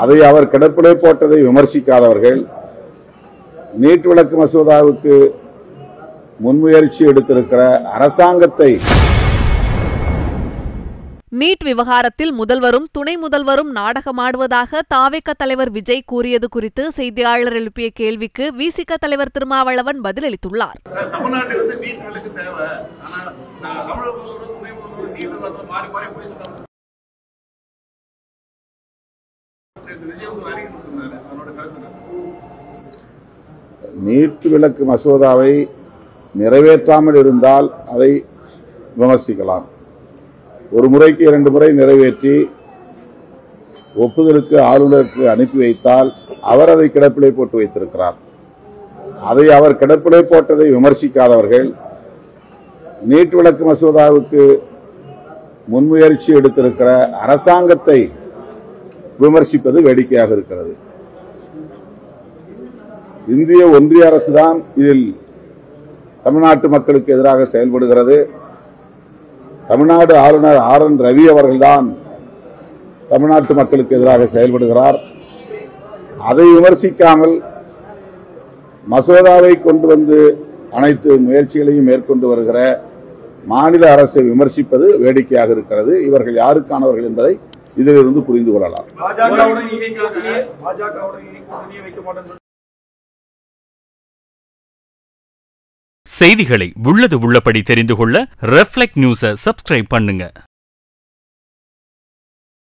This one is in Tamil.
அதை அவர் கிடப்பிலே போட்டதை விமர்சிக்காதவர்கள், நீட் விலக்கு மசோதாவுக்கு முன்முயற்சி எடுத்திருக்கிற அரசாங்கத்தை நீட் விவகாரத்தில் முதல்வரும் துணை முதல்வரும் நாடகமாடுவதாக தாவேக தலைவர் விஜய் கூறியது குறித்து செய்தியாளர் எழுப்பிய கேள்விக்கு விசிக தலைவர் திருமாவளவன் பதிலளித்துள்ளார். நீட் விலக்கு மசோதாவை நிறைவேற்றாமல் இருந்தால் அதை விமர்சிக்கலாம். ஒரு முறைக்கு 2 முறை நிறைவேற்றி ஒப்புதலுக்கு ஆளுநருக்கு அனுப்பி வைத்தால் அவர் அதை கிடப்பிலே போட்டு வைத்திருக்கிறார். அதை அவர் கிடப்பிலே போட்டதை விமர்சிக்காதவர்கள், நீட் விலக்கு மசோதாவுக்கு முன்முயற்சி எடுத்திருக்கிற அரசாங்கத்தை விமர்சிப்பது வேடிக்கையாக இருக்கிறது. இந்திய ஒன்றிய அரசுதான் இதில் தமிழ்நாட்டு மக்களுக்கு எதிராக செயல்படுகிறது. தமிழ்நாடு ஆளுநர் RN ரவி அவர்கள்தான் தமிழ்நாட்டு மக்களுக்கு எதிராக செயல்படுகிறார். அதை விமர்சிக்காமல் மசோதாவை கொண்டு வந்து அனைத்து முயற்சிகளையும் மேற்கொண்டு வருகிற மாநில அரசை விமர்சிப்பது வேடிக்கையாக இருக்கிறது. இவர்கள் யாருக்கானவர்கள் என்பதை இதிலிருந்து புரிந்து கொள்ளலாம். செய்திகளை உள்ளது உள்ளபடி தெரிந்து கொள்ள ரெஃப்ளெக்ட் நியூஸை சப்ஸ்கிரைப் பண்ணுங்க.